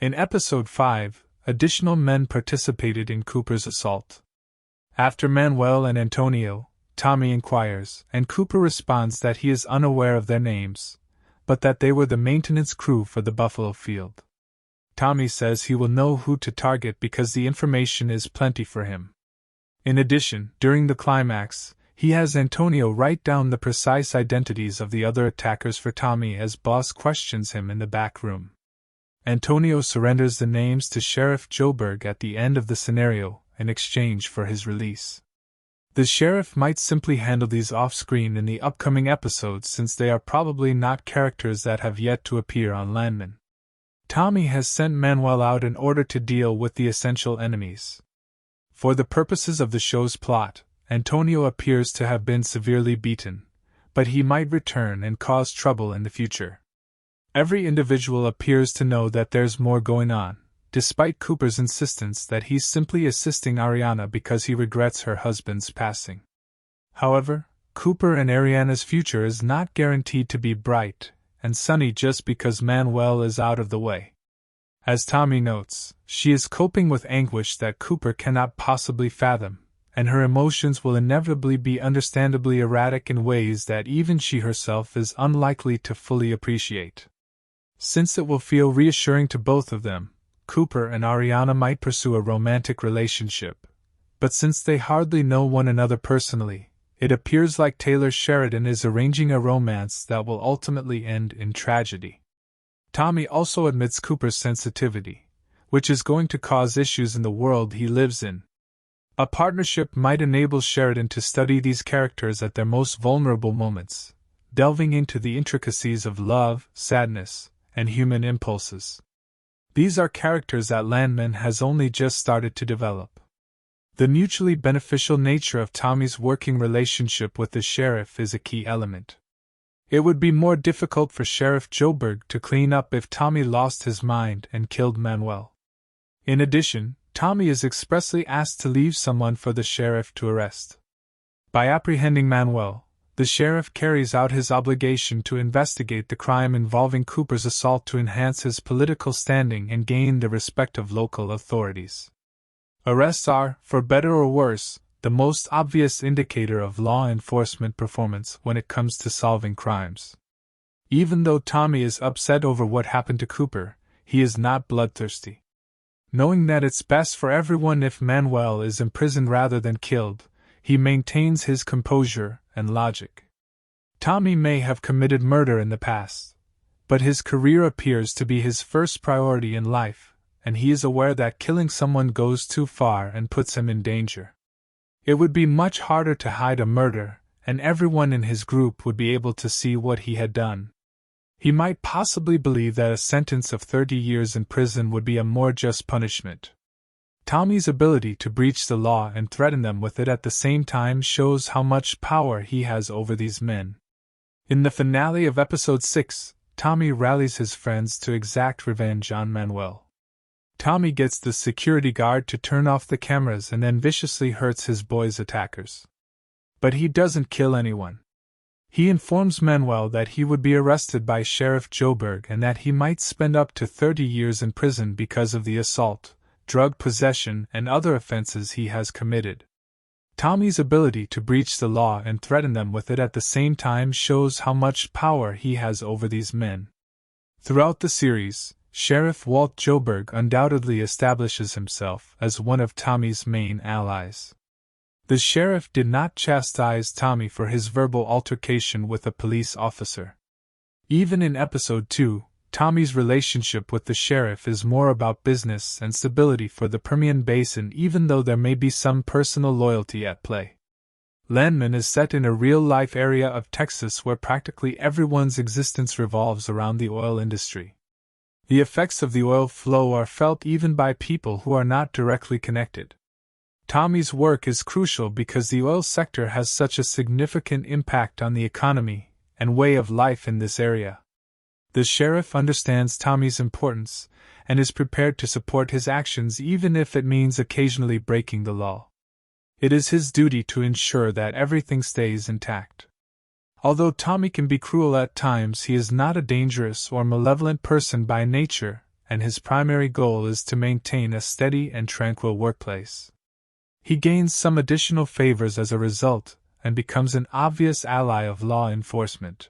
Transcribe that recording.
In Episode 5, additional men participated in Cooper's assault. After Manuel and Antonio, Tommy inquires, and Cooper responds that he is unaware of their names, but that they were the maintenance crew for the Buffalo Field. Tommy says he will know who to target because the information is plenty for him. In addition, during the climax, he has Antonio write down the precise identities of the other attackers for Tommy as Boss questions him in the back room. Antonio surrenders the names to Sheriff Joburg at the end of the scenario in exchange for his release. The sheriff might simply handle these off-screen in the upcoming episodes since they are probably not characters that have yet to appear on Landman. Tommy has sent Manuel out in order to deal with the essential enemies. For the purposes of the show's plot, Antonio appears to have been severely beaten, but he might return and cause trouble in the future. Every individual appears to know that there's more going on, despite Cooper's insistence that he's simply assisting Ariana because he regrets her husband's passing. However, Cooper and Ariana's future is not guaranteed to be bright and sunny just because Manuel is out of the way. As Tommy notes, she is coping with anguish that Cooper cannot possibly fathom, and her emotions will inevitably be understandably erratic in ways that even she herself is unlikely to fully appreciate. Since it will feel reassuring to both of them, Cooper and Ariana might pursue a romantic relationship, but since they hardly know one another personally, it appears like Taylor Sheridan is arranging a romance that will ultimately end in tragedy. Tommy also admits Cooper's sensitivity, which is going to cause issues in the world he lives in. A partnership might enable Sheridan to study these characters at their most vulnerable moments, delving into the intricacies of love, sadness, and human impulses. These are characters that Landman has only just started to develop. The mutually beneficial nature of Tommy's working relationship with the sheriff is a key element. It would be more difficult for Sheriff Joburg to clean up if Tommy lost his mind and killed Manuel. In addition, Tommy is expressly asked to leave someone for the sheriff to arrest. By apprehending Manuel, the sheriff carries out his obligation to investigate the crime involving Cooper's assault to enhance his political standing and gain the respect of local authorities. Arrests are, for better or worse, the most obvious indicator of law enforcement performance when it comes to solving crimes. Even though Tommy is upset over what happened to Cooper, he is not bloodthirsty. Knowing that it's best for everyone if Manuel is imprisoned rather than killed, he maintains his composure and logic. Tommy may have committed murder in the past, but his career appears to be his first priority in life, and he is aware that killing someone goes too far and puts him in danger. It would be much harder to hide a murder, and everyone in his group would be able to see what he had done. He might possibly believe that a sentence of 30 years in prison would be a more just punishment. Tommy's ability to breach the law and threaten them with it at the same time shows how much power he has over these men. In the finale of Episode 6, Tommy rallies his friends to exact revenge on Manuel. Tommy gets the security guard to turn off the cameras and then viciously hurts his boy's attackers. But he doesn't kill anyone. He informs Manuel that he would be arrested by Sheriff Joburg and that he might spend up to 30 years in prison because of the assault, drug possession, and other offenses he has committed. Tommy's ability to breach the law and threaten them with it at the same time shows how much power he has over these men. Throughout the series, Sheriff Walt Joburg undoubtedly establishes himself as one of Tommy's main allies. The sheriff did not chastise Tommy for his verbal altercation with a police officer. Even in Episode 2, Tommy's relationship with the sheriff is more about business and stability for the Permian Basin, even though there may be some personal loyalty at play. Landman is set in a real-life area of Texas where practically everyone's existence revolves around the oil industry. The effects of the oil flow are felt even by people who are not directly connected. Tommy's work is crucial because the oil sector has such a significant impact on the economy and way of life in this area. The sheriff understands Tommy's importance and is prepared to support his actions even if it means occasionally breaking the law. It is his duty to ensure that everything stays intact. Although Tommy can be cruel at times, he is not a dangerous or malevolent person by nature, and his primary goal is to maintain a steady and tranquil workplace. He gains some additional favors as a result, and becomes an obvious ally of law enforcement.